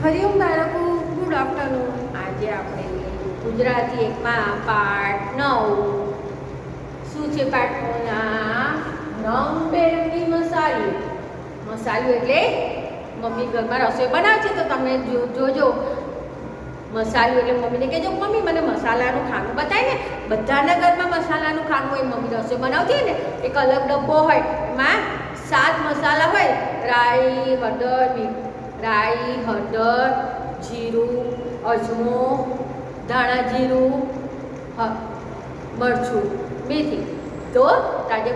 હરિઓમ બાળકો, good afternoon. આજે આપણે ગુજરાતી એકમાં પાઠ 9 શું છે? પાઠનું નામ રંગબેરંગી મસાલી. મસાલો એટલે મમ્મી ઘરમાં રસોઈ બનાવે છે તો તમે જોજો. મસાલો એટલે મમ્મીને કહેજો, મમ્મી મને મસાલાનું ખાનું બતાય ને. બધાના ઘરમાં મસાલાનું ખાનું હોય. મમ્મી રસોઈ બનાવતી હોય ને એક અલગ ડબ્બો હોય, એમાં 7 મસાલા હોય. રાઈ, હળદર, જીરું, અજમો, ધાણા જીરું, મરચું, મેથી. તો તાજે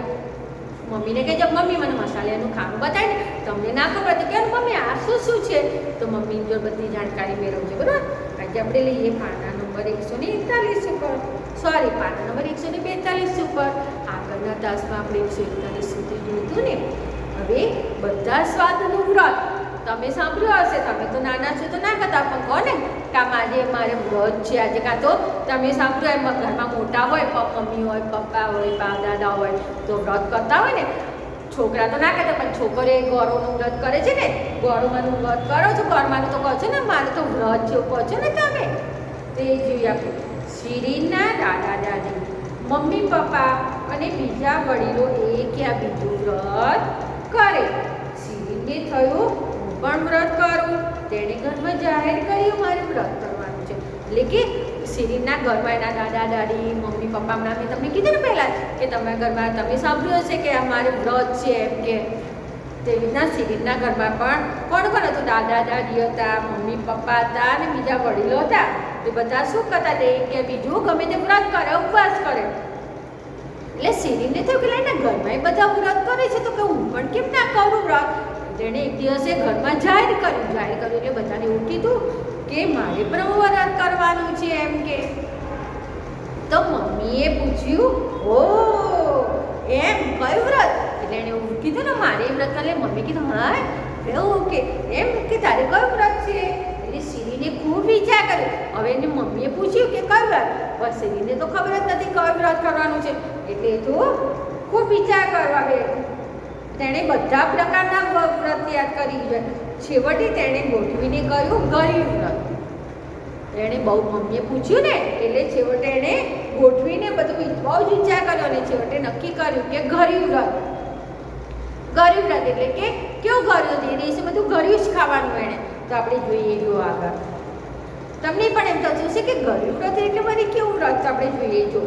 મમ્મીને કહેજો, મમ્મી મને મસાલાનું ખાવાનું બતાય ને. તમને ના ખબર તો કે મમ્મી આ શું છે, તો મમ્મીની જોડે બધી જાણકારી મેળવજો. બરાબર. આજે આપણે લઈએ પાના નંબર 141 ઉપર, પાના નંબર 142 ઉપર. આગળના તાસમાં આપણે 141 સુધી જોયું ને. હવે બધા સ્વાદનું વ્રત તમે સાંભળ્યું હશે. તમે તો નાના છો તો ના કરતા, પણ કહો ને કામ આજે મારે વ્રત છે આજે. કાં તો તમે સાંભળ્યું એમ ઘરમાં મોટા હોય, મમ્મી હોય, પપ્પા હોય, બા દાદા હોય તો વ્રત કરતા હોય ને. છોકરા તો ના કરતા, પણ છોકરીઓ ગૌરવનું વ્રત કરે છે ને. ગૌરવમાંનું વ્રત કરો છો, ગૌરવમાંનું તો કહો છો ને, મારે તો વ્રત જેવું કહો છો ને તમે. તો એ જોઈએ આપણે. શિરીનના દાદા દાદી, મમ્મી પપ્પા અને બીજા વડીલો એક યા બીજું વ્રત કરે. શિરીનને થયું પણ વ્રત કરું. તેણે ઘરમાં જાહેર કર્યું મારે વ્રત કરવાનું છે. એટલે કે શિરીનના ઘરમાં એના દાદા દાદી, મમ્મી પપ્પા, હમણાં મેં તમને કીધું ને પહેલાં કે તમારા ઘરમાં તમે સાંભળ્યું હશે કે અમારે વ્રત છે એમ કે. તેવી રીતના શિરીનના ઘરમાં પણ કોણ હતું? દાદા દાદી હતા, મમ્મી પપ્પા હતા અને બીજા વડીલો હતા. એ બધા શું કરતા? તે કે બીજું ગમે તે વ્રત કરે, ઉપવાસ કરે. એટલે શિરીનને થયું કે એના ઘરમાં એ બધા વ્રત કરે છે તો કે હું પણ કેમ ના કરું વ્રત. તેણે એક દિવસે ઘરમાં જાહેર કર્યું એટલે બધાને એવું કીધું કે મારે પણ વ્રત કરવાનું છે એમ કે. તો મમ્મીએ પૂછ્યું, ઓ એમ કયું વ્રત? એટલે એણે એવું કીધું ને મારે વ્રત કરે. મમ્મી કીધું હા એવું કે એમ કે તારે કયું વ્રત છે? એટલે શિરીને ખૂબ વિચાર કર્યો. હવે એને મમ્મીએ પૂછ્યું કે કયું વ્રત? પણ શિરીને તો ખબર જ નથી કયું વ્રત કરવાનું છે. એટલે તો ખૂબ વિચાર કરવા બેઠી. તેણે બધા પ્રકારના વ્રત યાદ કરી. છેવટે તેણે ગોઠવીને કહ્યું ગરીબ વ્રત. એણે બહુ મમ્મીએ પૂછ્યું ને એટલે છેવટે એણે ગોઠવીને બધું બહુ જ વિચાર કર્યો અને છેવટે નક્કી કર્યું કે ગરીબ વ્રત. ગરીબ વ્રત એટલે કે કેવું ગળ્યું હતું? એ દિવસે બધું ગળ્યું જ ખાવાનું એણે. તો આપણે જોઈએ જો આગળ. તમને પણ એમ થતું હશે કે ગરીબ વ્રત એટલે મને કેવું વ્રત? તો આપણે જોઈએ જો.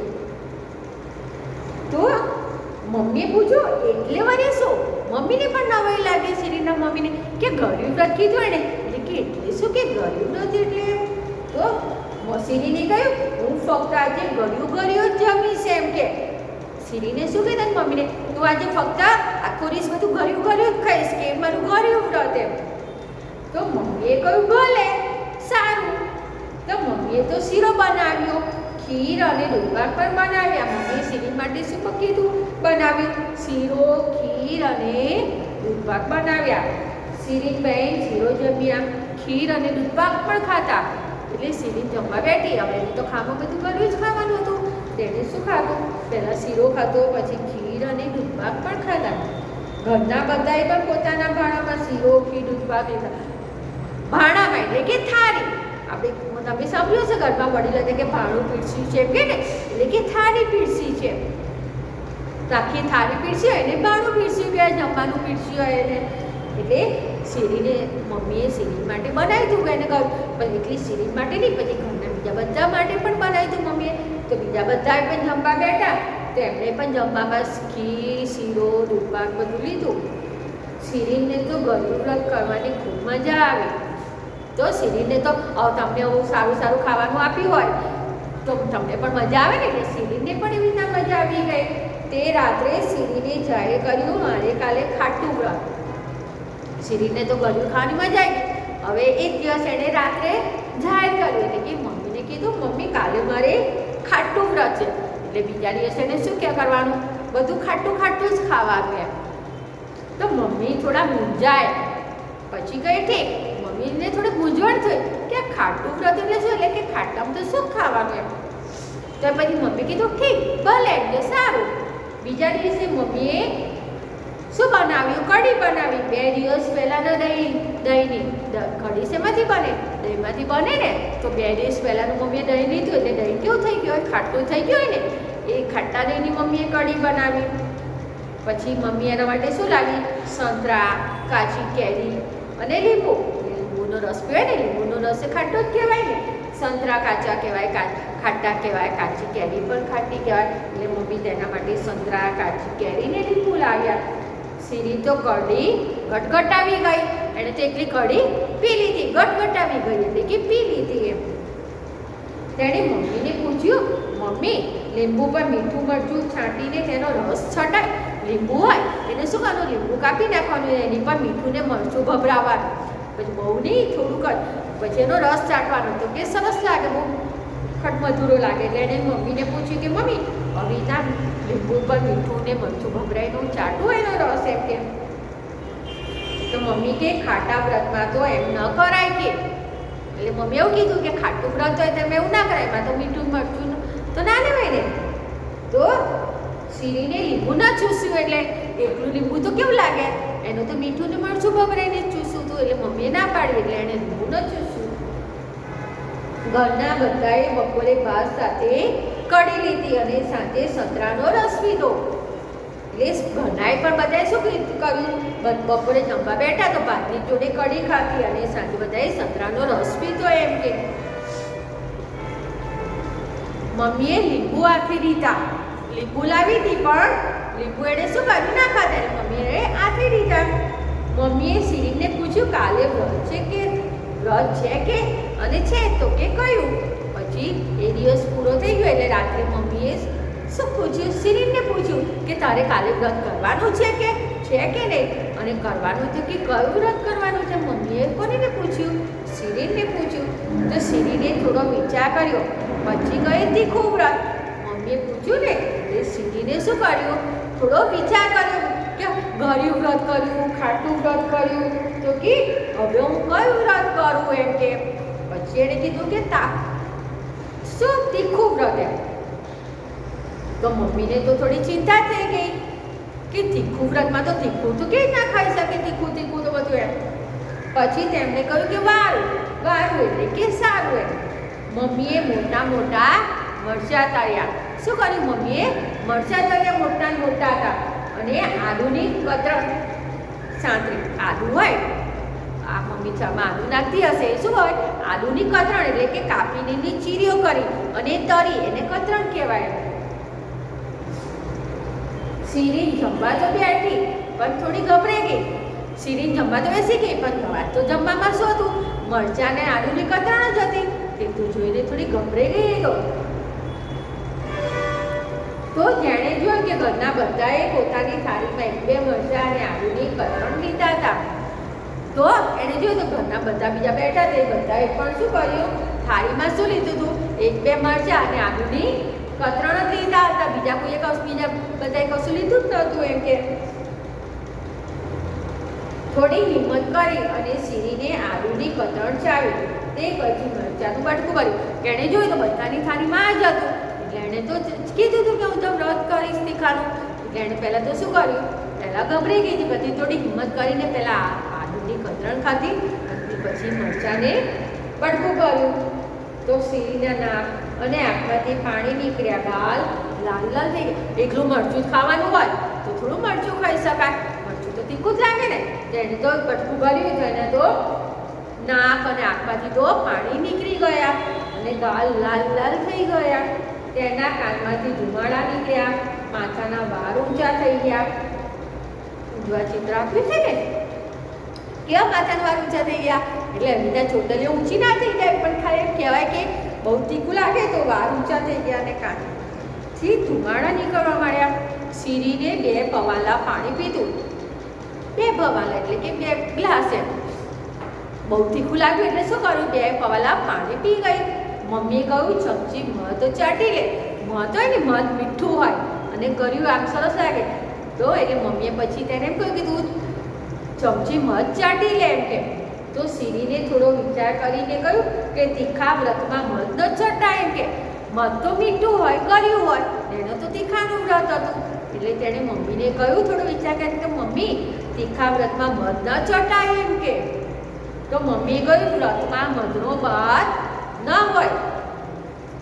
તો મમ્મીએ પૂછ્યું એટલે મને શું? મમ્મીને પણ નવાઈ લાગે શિરીનના મમ્મીને કે ગરીબ વ્રત કીધું એને એટલે કે એટલે શું કે ગરીબ વ્રત એટલે? તો શિરીને કહ્યું હું ફક્ત આજે ગળ્યું જ જમીશ એમ કે. શિરીને શું કહેતા મમ્મીને, તું આજે ફક્ત આખો દિવસ બધું ગળ્યું જ ખાઈશ કે મારું ગળ્યું વ્રત એમ. તો મમ્મીએ કહ્યું ભલે સારું. તો મમ્મીએ તો શીરો બનાવ્યો, ખીર અને દૂધપાક પણ બનાવ્યા. મમ્મીએ શિરીન માટે શું કીધું? બનાવ્યું શીરો, ખીર અને દૂધપાક બનાવ્યા. શિરીન બહેન શીરો જમ્યા, ખીર અને દૂધપાક પણ ખાતા. એટલે શિરીન જમવા બેઠી. હવે એને તો ખાવામાં બધું ગળ્યું જ ખાવાનું હતું. તેણે શું ખાધું? પહેલાં શીરો ખાધો, પછી ખીર અને દૂધપાક પણ ખાધા. ઘરના બધાએ પણ પોતાના ભાણામાં શીરો, ખીર, દૂધપાક લીધા. ભાણામાં એટલે કે થાળી. આપણે તમે સાંભળ્યું છે ઘરમાં વડીલો કે ભાણું પીરસ્યું છે એમ કે ને, એટલે કે થાળી પીરસી છે. તો આખી થાળી પીરસી હોય એને ભાણું પીરસ્યું કે જમવાનું પીરસ્યું હોય એને. એટલે શિરીને મમ્મીએ શિરીન માટે બનાવી હતું એને કહ્યું, પણ એટલી શિરીન માટે નહીં, પછી ઘરના બીજા બધા માટે પણ બનાવી હતું મમ્મીએ. તો બીજા બધાએ પણ જમવા બેઠા તો એમણે પણ જમવામાં ખીર, શીરો, દૂધપાક બધું લીધું. શિરીનને તો ગળ્યું વ્રત કરવાની ખૂબ મજા આવી. તો શિરીનને તો તમને બહુ સારું ખાવાનું આપ્યું હોય તો તમને પણ મજા આવે ને. એટલે શિરીનને પણ એવી રીતના મજા આવી ગઈ. તે રાત્રે શિરીને જાહેર કર્યું મારે કાલે ખાટું વ્રત. શિરીનને તો ગળ્યું ખાવાની મજા આવી. હવે એક દિવસ એણે રાત્રે જાહેર કર્યું એટલે કે મમ્મીને કીધું મમ્મી કાલે મારે ખાટું વ્રત છે. એટલે બીજા દિવસે એને શું કરવાનું? બધું ખાટું જ ખાવાનું એમ. તો મમ્મી થોડા મૂંઝાય. પછી કહે ઠીક. મમ્મીને થોડી મૂંઝવણ થઈ કે ખાટું વ્રત એટલે શું? એટલે કે ખાટામાં તો શું ખાવાનું એમ. તો પછી મમ્મી કીધું ઠીક ભલે એટલે સારું. બીજા દિવસે મમ્મીએ શું બનાવ્યું? કઢી બનાવી. 2 દિવસ પહેલાંના દહીંની કઢી શેમાંથી બને? દહીંમાંથી બને ને. તો 2 દિવસ પહેલાંનું મમ્મીએ દહીં લીધું એટલે દહીં કેવું થઈ ગયું હોય? ખાટું થઈ ગયું હોય ને. એ ખાટા દહીંની મમ્મીએ કઢી બનાવી. પછી મમ્મી એના માટે શું લાવી? સંતરા, કાચી કેરી અને લીંબુ. લીંબુનો રસ પીવાય ને, લીંબુનો રસ એ ખાટો જ કહેવાય ને. સંતરા કાચા કહેવાય, ખાટા કહેવાય, કાચી કેરી પણ ખાટી કહેવાય. એટલે મમ્મી તેના માટે સંતરા, કાચી કેરી ને લીંબુ લાવ્યા. સીરી તો કઢી ગટગટાવી ગઈ. એણે તો એકલી કઢી પી લીધી. ગટગટાવી ગઈ એટલે કે પી લીધી એમ. તેણે મમ્મીને પૂછ્યું, મમ્મી લીંબુ પર મીઠું મરચું છાંટીને તેનો રસ છટાય. લીંબુ હોય એને શું કરવાનું? લીંબુ કાપી નાખવાનું, એની પર મીઠું ને મરચું ભભરાવવાનું. પછી બહુ નહીં, થોડુંક જ. પછી એનો રસ ચાટવાનો. તો કે સરસ લાગે, બહુ ખટમધુરો લાગે. એટલે એને મમ્મીને પૂછ્યું કે મમ્મી હવે ના લીંબુ પર મીઠું ને મરચું ભભરાઈનું ચાટવું એનો રસ એમ કે. તો મમ્મી કે ખાટા વ્રતમાં તો એમ ન કરાય કે. એટલે મમ્મી એવું કીધું કે ખાટું વ્રત હોય તેમ એવું ના કરાય, એમાં તો મીઠું મરચું તો ના લેવાય ને. તો સીરીને લીંબુ ના ચૂસ્યું એટલે એકલું લીંબુ તો કેવું લાગે? એનું તો મીઠું ને મરચું ભભરાઈને ચૂસ્યું હતું. એટલે મમ્મીએ ના પાડી એટલે એને લીંબુ ન ચૂસ્યું. ઘરના બધાએ બપોરે ભાત સાથે કઢી લીધી અને સાંજે સંતરાનો રસ પીધો. એટલે ઘરનાએ પણ બધાએ શું કર્યું? બપોરે જમવા બેઠા તો ભાતની જોડે કઢી ખાધી અને સાંજે બધાએ સંતરાનો રસ પીધો એમ કે. મમ્મીએ લીંબુ આથી દીધા. લીંબુ લાવી હતી પણ લીંબુ એને શું કર્યું? ના ખાધા. એટલે મમ્મીએ આથી દીધા. મમ્મીએ સીરીને પૂછ્યું, કાલે વ્રત છે કે? વ્રત છે કે? અને છે તો કે કયું? પછી એ દિવસ પૂરો થઈ ગયો એટલે રાત્રે મમ્મીએ શું પૂછ્યું? સીરીને પૂછ્યું કે તારે કાલે વ્રત કરવાનું છે કે નહીં? અને કરવાનું છે કે કયું વ્રત કરવાનું છે? મમ્મીએ કોને પૂછ્યું? સીરીને પૂછ્યું. તો સીરીને થોડો વિચાર કર્યો. પછી ગઈ તીખું વ્રત. મમ્મીએ પૂછ્યું ને એટલે સીરીને શું કર્યું? થોડો વિચાર કર્યો કે ગળ્યું વ્રત કર્યું, ખાટું વ્રત કર્યું, તો કે હવે હું કયું વ્રત કરું એમ કે. પછી એણે કીધું કે શું તીખું વ્રત એમ. તો મમ્મીને તો થોડી ચિંતા થઈ ગઈ કે તીખું વ્રતમાં તો તીખું તો કેવી ના ખાઈ શકે? તીખું તો બધું એમ. પછી તેમણે કહ્યું કે વારું એટલે કે સારું એમ. મમ્મીએ મોટા મોટા મરચાં તળ્યા. શું કર્યું? મમ્મીએ મરચાં તળ્યા, મોટા મોટા હતા. અને આદુની કતરણ સાંતરી. આદુ હોય, આ મમ્મી ચામાં આદુ નાખતી હશે. શું હોય? આદુની કતરણ એટલે કે કાપીને એની ચીરીઓ કરી અને તળી, એને કતરણ કહેવાય. સીરી જમવા તો બેઠી પણ થોડી ગભરાઈ ગઈ. સીરી જમવા તો બેસી ગઈ પણ વાત તો જમવામાં શું હતું? મરચાં ને આદુની કતરણ જ હતી. તે તો જોઈને થોડી ગભરાઈ ગઈ. તો જેણે જોયું કે ઘરના બધાએ પોતાની થાળીમાં 1-2 મરચાં અને આદુની કતરણ લીધા હતા. તો એણે જોયું તો ઘરના બધા બીજા બેઠા હતા. એ બધાએ પણ શું કર્યું? થાળીમાં શું લીધું હતું? 1-2 મરચાં અને આદુની કતરણ જ લીધા હતા. બીજા બધાએ કશું લીધું જ નહોતું એમ કે. થોડી હિંમત કરી અને સીરીને આદુની કતરણ ચાવી. તે પછી મરચાંનું બટકું ભર્યું. એણે જોયું તો બધાની થાળીમાં જ હતું. એટલે એણે તો કીધું હતું કે હું તો વ્રત કરીશ તીખાનું. એટલે એણે પહેલાં તો શું કર્યું? પહેલાં ગભરાઈ ગઈ હતી. બધી થોડી હિંમત કરીને પહેલાં આદુની કતરણ ખાધી. પછી મરચાંને બટકું ભર્યું. તો સીરીના નાક અને આંખમાંથી પાણી નીકળ્યા. ગાલ લાલ થઈ ગયા. એકલું મરચું ખાવાનું હોય તો થોડું મરચું ખાઈ શકાય. મરચું તો તીખું જ લાગે ને. એને તો બટકું ભર્યું તો એને તો નાક અને આંખમાંથી તો પાણી નીકળી ગયા અને ગાલ લાલ થઈ ગયા. તેના કાનમાંથી ધુમાડા નીકળ્યા. માથાના વાળ ઊંચા થઈ ગયા. ઊંધવા ચિત્ર આપ્યું છે ને, કેવા માથાના વાળ ઊંચા થઈ ગયા? એટલે એમના ચોટલીઓ ઊંચી ના થઈ જાય પણ ખાલી એમ કહેવાય કે બહુ તીખું લાગે તો વાળ ઊંચા થઈ ગયા અને કાનથી ધુમાડા નીકળવા માંડ્યા. સીરીને 2 પવાલા પાણી પીધું. 2 પવાલા એટલે કે 2 ગ્લાસ એમ. બહુ તીખું લાગ્યું એટલે શું કર્યું? 2 પવાલા પાણી પી ગઈ. મમ્મીએ કહ્યું ચમચી મધ ચાટી લે. મધ હોય ને, મધ મીઠું હોય અને કર્યું આમ સરસ લાગે. તો એટલે મમ્મીએ પછી તેને એમ કહ્યું કે તું ચમચી મધ ચાટી લે એમ કે. તો સીરીને થોડો વિચાર કરીને કહ્યું કે તીખા વ્રતમાં મધ ન ચટાય એમ કે. મધ તો મીઠું હોય, કર્યું હોય, એનો તો તીખાનું વ્રત હતું. એટલે તેણે મમ્મીને કહ્યું, થોડો વિચાર કરીને કે મમ્મી તીખા વ્રતમાં મધ ન ચટાય એમ કે. તો મમ્મીએ કહ્યું વ્રતમાં મધનો બાદ ન હોય.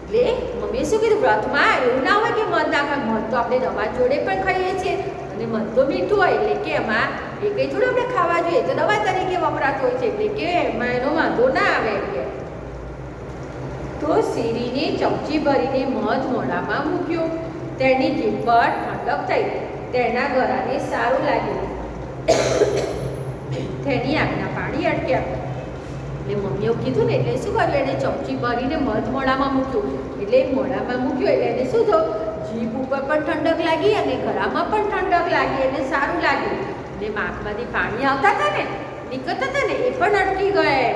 એટલે મમ્મીએ શું કીધું, વ્રતમાં એવું ના હોય કે મધ નાખાય. મધ તો આપણે દવા જોડે પણ ખાઈએ છીએ અને મધ તો મીઠું હોય, એટલે કે એમાં એ કંઈ થોડું આપણે ખાવા જોઈએ, તો દવા તરીકે વપરાતો હોય છે, એટલે કે એમાં એનો વાંધો ના આવે એમ કે. તો શીરીને ચમચી ભરીને મધ મોઢામાં મૂક્યું. તેની જીભ પર ઠંડક થઈ, તેના ગળાને સારું લાગ્યું. તેની આંખના પાણી અટક્યા. એટલે મમ્મીએ કીધું ને, એટલે શું કર્યું, એને ચમચી ભરીને મધ મોઢામાં મૂક્યું. એટલે મોઢામાં મૂક્યું એટલે એને શું થયું, જીભ ઉપર પણ ઠંડક લાગી અને ગળામાં પણ ઠંડક લાગી, એને સારું લાગ્યું. અને આંખમાંથી પાણી આવતા હતા ને, નીકળતા હતા ને, એ પણ અટકી ગયા.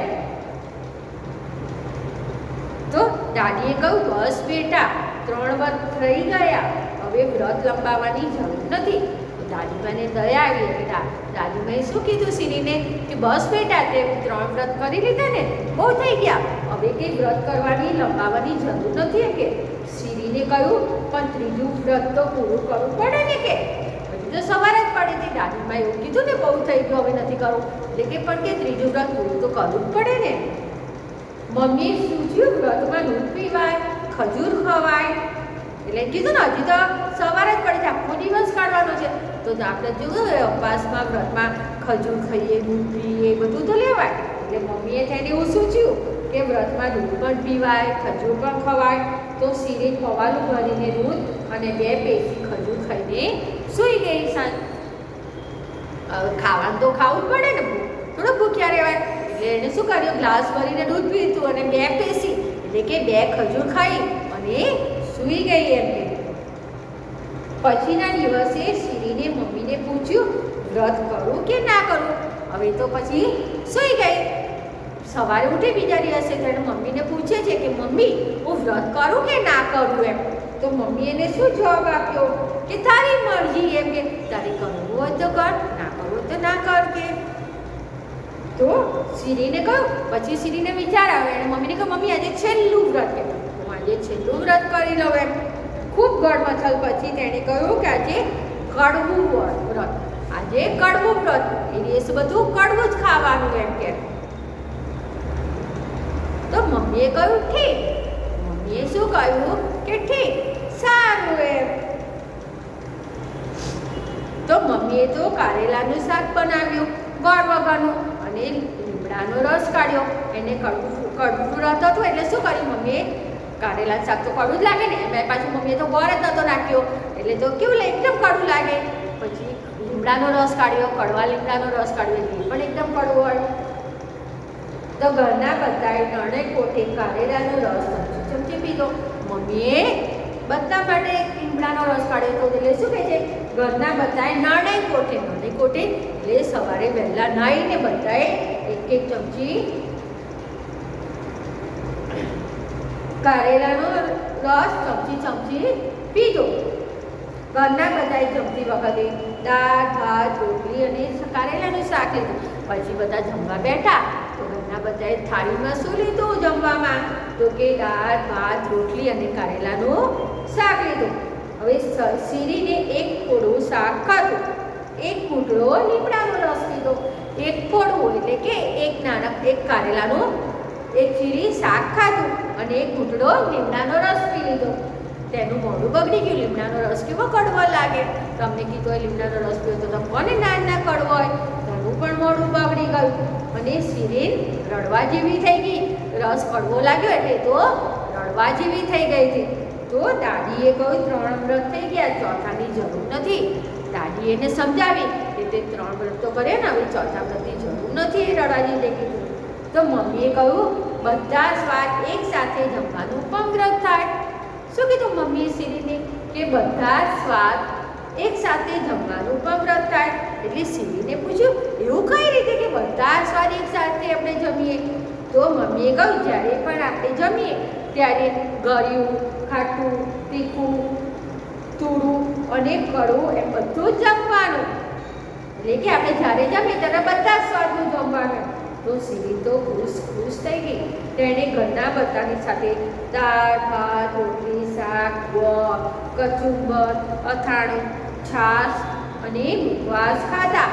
તો દાદીએ કહ્યું, બસ બેટા 3 વર્ષ થઈ ગયા, હવે વ્રત લંબાવવાની જરૂર નથી. તો દાદીમાને દયા આવી એટલે દાદીમાએ શું કીધું શીરીને કે બસ બેટા તે 3 વ્રત કરી લીધા ને, બહુ થઈ ગયા, હવે કંઈ વ્રત કરવાની લંબાવવાની જરૂર નથી કે. શીરીને કહ્યું, પણ ત્રીજું વ્રત તો પૂરું કરવું પડે ને કે. હજુ તો સવાર જ પડી હતી. દાદીમાએ એવું કીધું ને, બહુ થઈ ગયું હવે નથી કરવું, એટલે કે પણ કે ત્રીજું વ્રત પૂરું તો કરવું જ પડે ને. મમ્મીએ સૂચ્યું વ્રતમાં દૂધ પીવાય, ખજૂર ખવાય. એટલે કીધું ને હજી તો સવાર જ પડી છે, આખો દિવસ કાઢવાનો છે, તો આપણે જોયું ઉપવાસમાં વ્રતમાં ખજૂર ખાઈએ, દૂધ પીએ, બધું તો લેવાય. એટલે મમ્મીએ તેને એવું સૂચ્યું કે વ્રતમાં દૂધ પણ પીવાય, ખજૂર પણ ખવાય. તો શીરી પવાલું ભરીને દૂધ અને 2 પેસી ખજૂર ખાઈને સૂઈ ગઈ. ખાવાનું તો ખાવું જ પડે ને, થોડું ભૂખ્યા રહેવાય. એટલે એને શું કર્યું, ગ્લાસ ભરીને દૂધ પીધું અને 2 પેસી એટલે કે 2 ખજૂર ખાઈ અને સૂઈ ગઈ એમ કે. પછીના દિવસે શીરીને મમ્મીને પૂછ્યું વ્રત કરું કે ના કરું. હવે તો પછી સૂઈ ગઈ. સવારે ઉઠી બીજા દિવસે તેને મમ્મીને પૂછે છે કે મમ્મી હું વ્રત કરું કે ના કરું એમ. તો મમ્મીએ એને શું જવાબ આપ્યો કે તારી મરજી એમ કે, તારે કરવું હોય તો કર, ના કરવું હોય તો ના કર કે. તો શીરીને કહ્યું, પછી શીરીને વિચાર આવે અને મમ્મીને કહ્યું મમ્મી આજે છેલ્લું વ્રત કે, હું આજે છેલ્લું વ્રત કરી લઉં એમ. ખૂબ ગળમથલ પછી તેણે કહ્યું કે આજે કડવું વ્રત, આજે કડવું વ્રત, એ દિવસે બધું કડવું જ ખાવાનું એમ કે. તો મમ્મીએ કહ્યું ઠીક. મમ્મીએ શું કહ્યું કે ઠીક, સારું એમ. તો મમ્મીએ તો કારેલાનું શાક બનાવ્યું ગોળ વગરનું અને લીમડાનો રસ કાઢ્યો. એને કડવું વ્રત હતું એટલે શું કર્યું મમ્મીએ, કારેલા શાક તો કડવું જ લાગે ને, એમાં પાછું મમ્મીએ તો ગોળ જ નહોતો નાખ્યો એટલે તો કેવું એકદમ કડવું લાગે. પછી લીમડાનો રસ કાઢ્યો, કડવા લીમડાનો રસ કાઢ્યો એટલે પણ એકદમ કડવો હોય. તો ઘરના બધાએ 3 કોઠે કારેલાનો રસ ચમચી પીધો. મમ્મીએ બધા માટે લીમડાનો રસ કાઢ્યો હતો એટલે શું કહે છે, ઘરના બધાએ 9 કોઠે એટલે સવારે વહેલા નાહીને બધાએ 1 ચમચી કારેલાનો રસ ચમચી પીધો. ઘરના બધાએ જમતી વખતે દાળ ભાત રોટલી અને કારેલાનું શાક લીધું. પછી બધા જમવા બેઠા તો ઘરના બધાએ થાળીમાં શું લીધું જમવામાં, તો કે દાળ ભાત રોટલી અને કારેલાનું શાક લીધું. હવે શીરીને 1 કોળું શાક ખાધું, 1 કૂટડો લીમડાનો રસ પીધો. 1 કોળું એટલે કે 1 કારેલાનું 1 ચીરી શાક ખાધું અને 1 કૂટડો લીમડાનો રસ પી લીધો. તેનું મોઢું બગડી ગયું. લીમડાનો રસ કેવો કડવો લાગે, તમને કીધું હોય લીમડાનો રસ પીવો તો તમે કોને ના કડવો હોય, તેનું પણ મોઢું બગડી ગયું અને શીરીન રડવા જેવી થઈ ગઈ. રસ કડવો લાગ્યો એટલે તો રડવા જેવી થઈ ગઈ હતી. તો દાદીએ કહ્યું 3 વ્રત થઈ ગયા, ચોથાની જરૂર નથી. દાદીએ એને સમજાવી કે તે 3 વ્રત તો કરે ને, હવે ચોથા વ્રતની જરૂર નથી, એ રડવા જેવી કીધું. તો મમ્મીએ કહ્યું બધા સ્વાદ એક સાથે જમવાનું પણ વ્રત થાય. શું કીધું મમ્મીએ શીરીને કે બધા સ્વાદ એક સાથે જમવાનું પણ વ્રત થાય. એટલે શીરીને પૂછ્યું એવું કઈ રીતે કે બધા સ્વાદ એક સાથે આપણે જમીએ. તો મમ્મીએ કહ્યું જ્યારે પણ આપણે જમીએ ત્યારે ગળ્યું, ખાટું, તીખું, તુરું અને કડવું એમ બધું જ જમવાનું. એટલે કે આપણે જ્યારે જમીએ ત્યારે બધા સ્વાદનું જમવાનું. તો શીરી તો ખુશ થઈ ગઈ. તેણે ઘરના બધાની સાથે દાળ ભાત રોટલી શાક ગોળ કચુંબર અથાણું છાશ અને મુખવાસ ખાધા.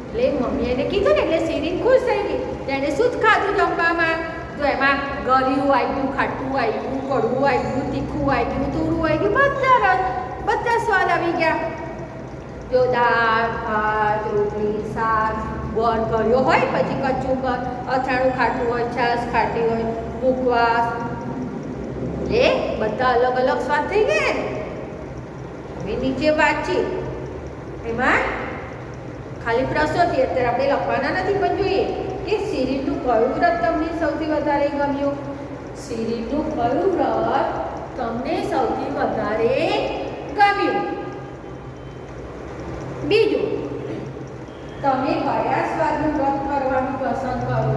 એટલે મમ્મીએ એને કીધું ને એટલે શિરીન ખુશ થઈ ગઈ. તેણે શું જ ખાધું જમવામાં? તો એમાં ગળ્યું આવ્યું, ખાટું આવ્યું, કડવું આવ્યું, તીખું આવ્યું, તુરું આવ્યું, બધા સ્વાદ આવી ગયા. જો દાળ, ભાત, રોટલી, શાક, ગોળ ગળ્યો હોય, પછી કચ્ચું અથાણું ખાટું હોય, છાશ ખાટી હોય, મુખવાસ, એટલે બધા અલગ અલગ સ્વાદ થઈ ગયા ને. હવે નીચે વાતચીત. એમાં ખાલી પ્રશ્નોથી અત્યારે આપણે લખવાના નથી, પણ જોઈએ કે શિરીનનું કયું વ્રત તમને સૌથી વધારે ગમ્યું? શિરીનનું કયું વ્રત તમને સૌથી વધારે ગમ્યું? બીજું, તમે કયા સ્વાદનું વ્રત કરવાનું પસંદ કરો?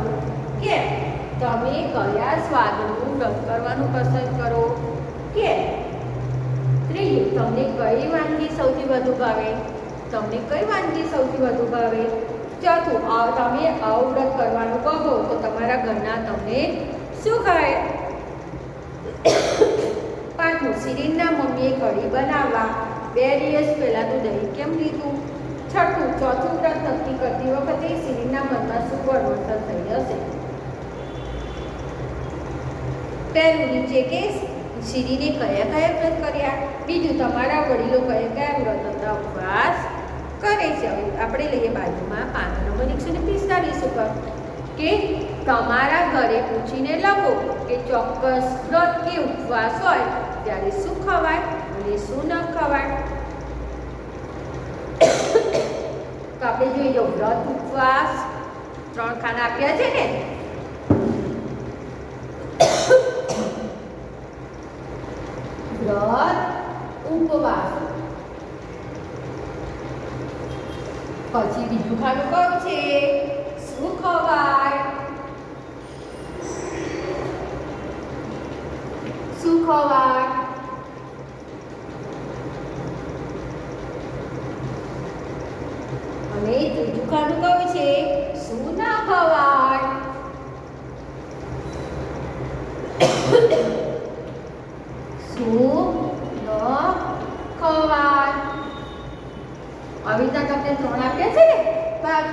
કે તમે કયા સ્વાદનું વ્રત કરવાનું પસંદ કરો? કે ત્રીજું, તમને કઈ વાનગી સૌથી વધુ ભાવે? તમને કઈ વાનગી સૌથી વધુ ભાવે? ચોથું, તમે આવું વ્રત કરવાનું કહો તો તમારા ઘરના તમને શું કહે? પાંચમું, શિરીનના મમ્મીએ કઢી બનાવવા 2 દિવસ પહેલાંનું દહીં કેમ લીધું? છઠ્ઠું, ચોથું વ્રત નક્કી કરતી વખતે શિરીનના મનમાં શું પરિવર્તન થઈ હશે? પહેલું, નીચે કે શિરીને કયા કયા વ્રત કર્યા? બીજું, તમારા વડીલો કયા કયા વ્રત હતા ઉપવાસ કરે છે? હવે આપણે લઈએ બાજુમાં પાના નંબર 145 ઉપર કે તમારા ઘરે પૂછીને લખો કે ચોક્કસ વ્રત કે ઉપવાસ હોય ત્યારે શું ખવાય અને શું ન ખવાય. તો આપણે જોઈ લો, વ્રત ઉપવાસ 3 ખાના આપ્યા છે ને. વ્રત ઉપવાસ, પછી બીજું ખાનું કયું છે? શું ખવાય? શું ખવાય? અને ત્રીજું ખાનું કયું છે? શું ના ખવાય? શું ન ખવાય? આવી રીતના તમને 3 આપ્યા છે ને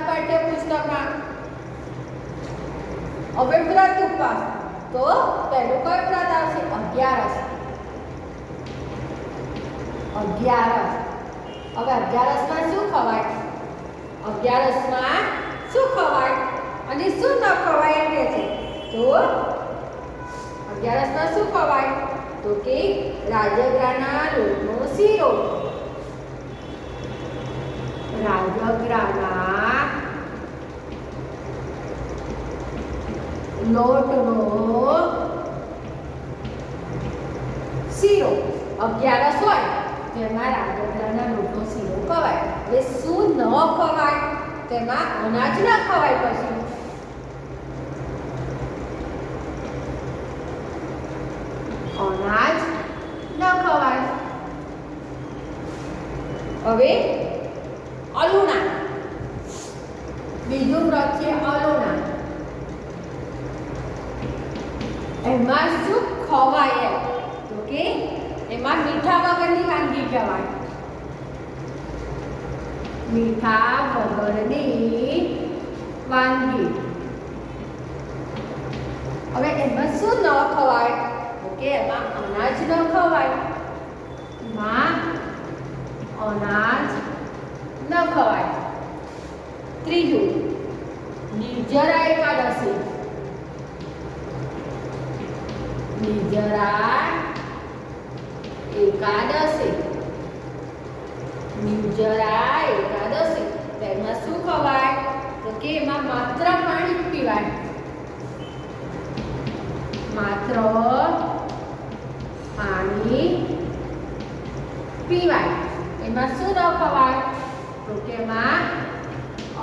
પાઠ્યપુસ્તકમાં. હવે વ્રત ઉપવાસ, તો પહેલું કયું વ્રત આવશે? 11. હવે 11માં શું ખવાય? 11માં શું ખવાય અને શું ન ખવાય એમ કે છે. તો 11માં શું ખવાય? તો કે રાજગરાના લોટનો શીરો. રાજગરાના લોટનો શીરો. 11 હોય તેમાં રાજગરાના લોટનો શીરો ખવાય. હવે શું ન ખવાય? તેમાં અનાજ ન ખવાય. પછી અનાજ ન ખવાય. હવે અલુણા, બીજું વ્રત છે અલુણા. એમાં શું ખવાય? તો કે એમાં મીઠા વગરની વાનગી કહેવાય. મીઠા વગરની વાનગી. હવે એમાં શું ન ખવાય? તો કે એમાં અનાજ ન ખવાય. એમાં અનાજ ન ખવાય. ત્રીજું, નિર્જરા એકાદશી. નિર્જરા એકાદશી. નિર્જરા એકાદશી. તેમાં શું ખવાય? તો કે એમાં માત્ર પાણી પીવાય. માત્ર પાણી પીવાય. એમાં શું ન ખવાય? તો કે એમાં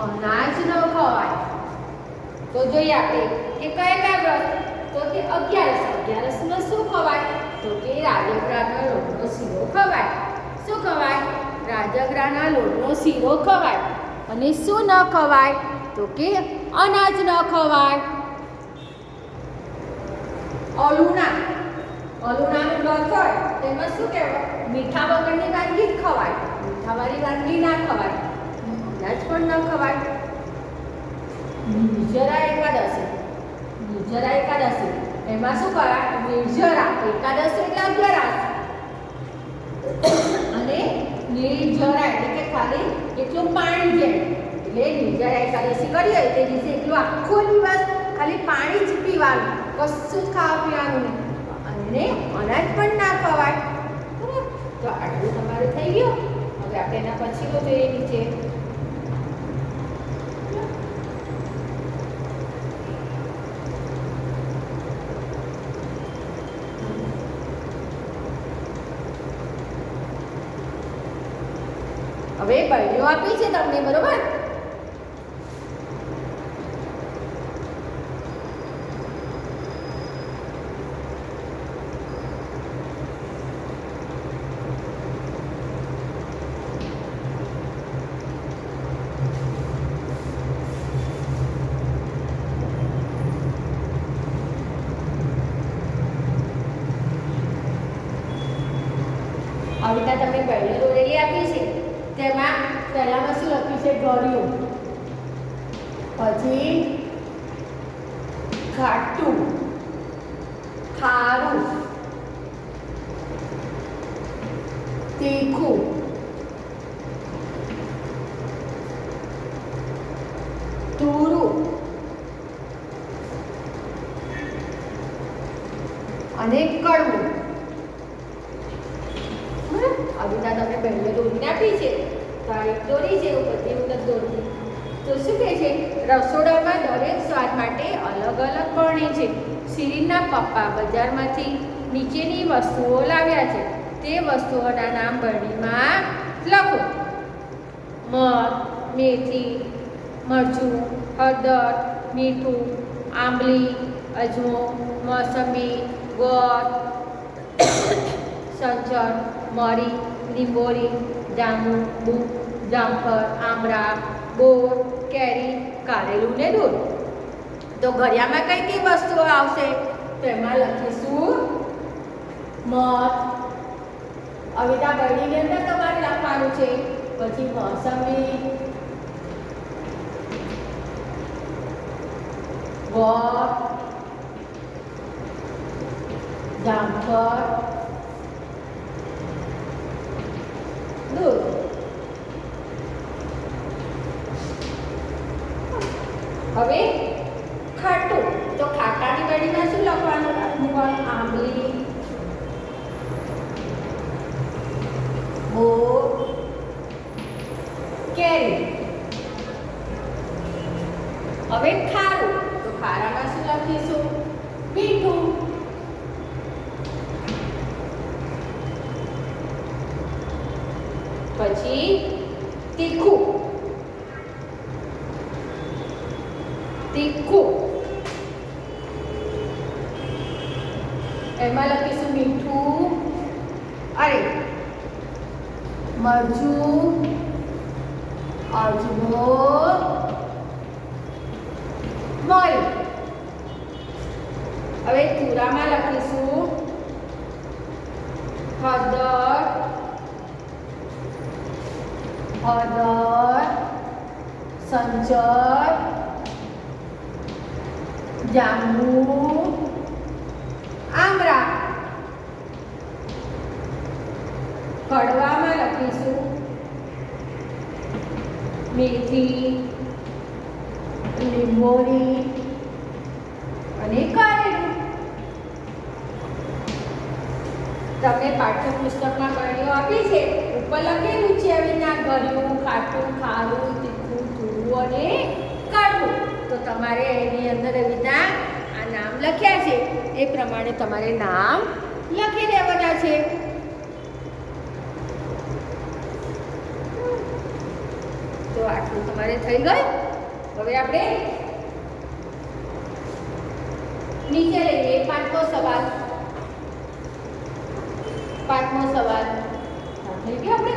અનાજ ન ખવાય. તો જોઈએ આપણે કે કયા કયા વ્રત? તો કે 11માં શું ખવાય? તો કે રાજગરાના લોટનો શીરો ખવાય. શું ખવાય? રાજગરાના લોટનો શીરો ખવાય. અને શું ન ખવાય? તો કે અનાજ ન ખવાય. અલુણાનું વ્રત હોય તેમાં શું કહેવાય? મીઠા વગરની વાનગી જ ખવાય. મીઠાવાળી વાનગી ના ખવાય, અનાજ પણ ન ખવાય. નિર્જરા એકાદશી, નિર્જરા એકાદશી એમાં શું કરાય? નિર્જરા એકાદશી એટલે અગિયારસ, અને નિર્જરા એટલે કે ખાલી એટલું પાણી છે. એટલે નિર્જરા એકાદશી કરી હોય તે દિવસે એટલું આખો દિવસ ખાલી પાણી જ પીવાનું, કશું જ ખાવા પીવાનું નહીં, અને અનાજ પણ ના ખવાય. બરાબર? તો આટલું તમારે થઈ ગયું. હવે આપણે એના પછીનો જોઈએ નીચે. હવે બળીઓ આપી છે તમને, બરોબર? આવી રીતે તમને બળીઓ દોરેલી આપી છે. તેમાં પહેલામાં શું લખ્યું છે? ગળ્યું, પછી ખાટું, ખારું, તીખું, તુરું અને કડવું. આવી રીતે તમે બહેનો દોરીને આપી છે, તારીખ દોરી છે, એવું બધી વખત દોરી. તો શું કહે છે? રસોડામાં દરેક સ્વાદ માટે અલગ અલગ બને છે. શિરીનના પપ્પા બજારમાંથી નીચેની વસ્તુઓ લાવ્યા છે. તે વસ્તુઓના નામ બરણીમાં લખો. મધ, મેથી, મરચું, હળદર, મીઠું, આંબલી, અજમો, મોસંબી, ગોળ, સંચળ, મરી, લીંબોળી, જાંબુ, જામફળ, આમળા, બોર, કેરી, કારેલું ને દૂધ. તો ઘડિયામાં કઈ કઈ વસ્તુઓ આવશે? તો એમાં લખીશું મધ. અવિતા બળીની અંદર તમારે લખવાનું છે. પછી મોસંબી, ગોળ, જામફળ, દૂધ. હવે ખાટું. તો ખાટાની બળીમાં શું લખવાનું? આંબલી, બોર, કેરી. હવે ખારું. તો ખારામાં શું લખીશું? મીઠું. પછી તીખું, તીખું એમાં લખીશું મીઠું, અરે મરચું, અજમો, મરી. હવે તુરામાં લખીશું હળદર, સંચળ, જાંબુ, આમળા. કડવામાં લખીશું મેથી, લીંબોળી અને કારેલું. તમને પાઠ્યપુસ્તકમાં ગણીઓ આપી છે, ઉપર લખેલું છે આવી રીતના ગળ્યું, ખાટું, ખારું, તીખું, તુરું અને કડવું. તો તમારે એની અંદર એવી રીતના આ નામ લખ્યા છે એ પ્રમાણે તમારે નામ લખી દેવાના છે. તો આટલું તમારે થઈ ગયું. હવે આપણે નીચે લઈએ. પાંચમો સવાલ. થઈ ગયો આપણે.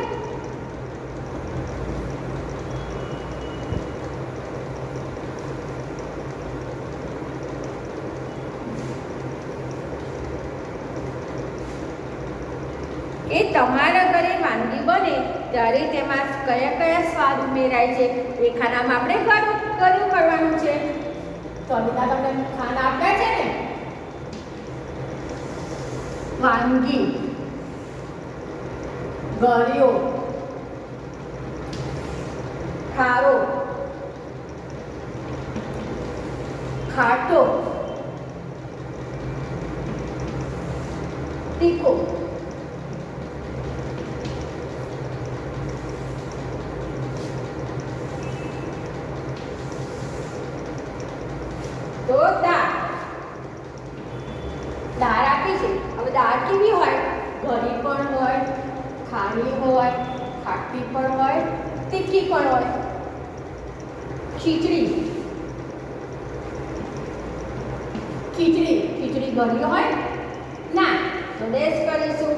એ તમારા ઘરે વાનગી બને ત્યારે તેમાં કયા કયા સ્વાદ ઉમેરાય છે એ ખાનામાં આપણે કર્યું કરવાનું છે. તો અમિતા તમને ખાના આપ્યા છે ને. વાનગી, ગળ્યો, ખારો, ખાટો, તીખો, તો દાળ આપી છે. હવે દાળ કેવી હોય? ઘરી પણ હોય, ખારી હોય, ખાટી પણ હોય, તીખી પણ હોય. ખીચડી ઘરી હોય ના, તો ડેશ કરીશું.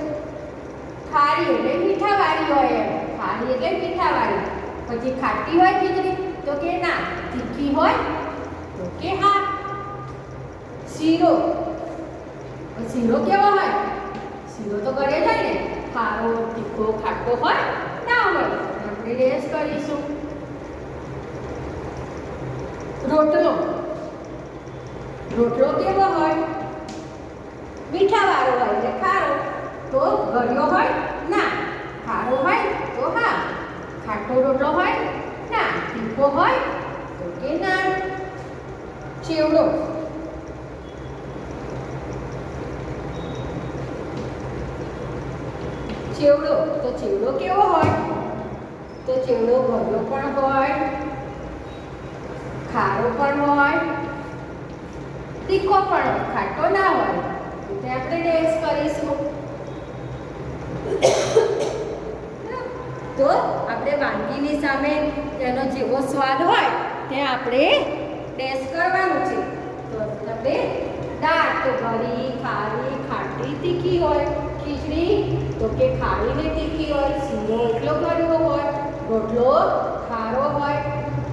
ખારી એટલે મીઠાવાળી હોય એમ, ખારી એટલે મીઠાવાળી. પછી ખાટી હોય ખીચડી તો કે ના. તીખી હોય તો કે હા. શીરો કેવો હોય? શીરો તો ઘરે જાય ને. ખારો, તીખો, ખાટો હોય ના હોય, આપણે ડેશ કરીશું. રોટલો કેવો હોય? મીઠાવાળો હોય એટલે ખારો. તો ગળ્યો હોય ના. ખારો હોય તો હા. ખાટો રોટલો હોય ના. તીખો હોય તો કે ના. ચેવડો તો ચેવડો કેવો હોય? તો ચેવડો ગળ્યો પણ હોય, ખારો પણ હોય, તીખો પણ હોય, ખાટો ના હોય. એટલે આપણે ડેશ કરીશું. તો આપણે વાનગીની સામે તેનો જેવો સ્વાદ હોય તે આપણે ડેશ કરવાનું છે. તો આપણે દાળ તો ઘરી, ખારી, ખાટી, તીખી હોય. ખીચડી તો કે ખારી ને તીખી હોય. શીરો એટલો ગળ્યો હોય. રોટલો ખારો હોય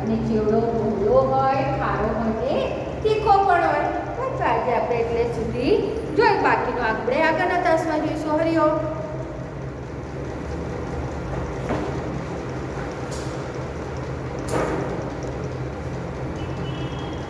અને ચેવડો ગોળો હોય, ખારો હોય ને તીખો પણ હોય. બસ આજે આપણે એટલે સુધી જોઈ. બાકીનું આપણે આગળના તાસમાં જોઈશું. હરિઓમ.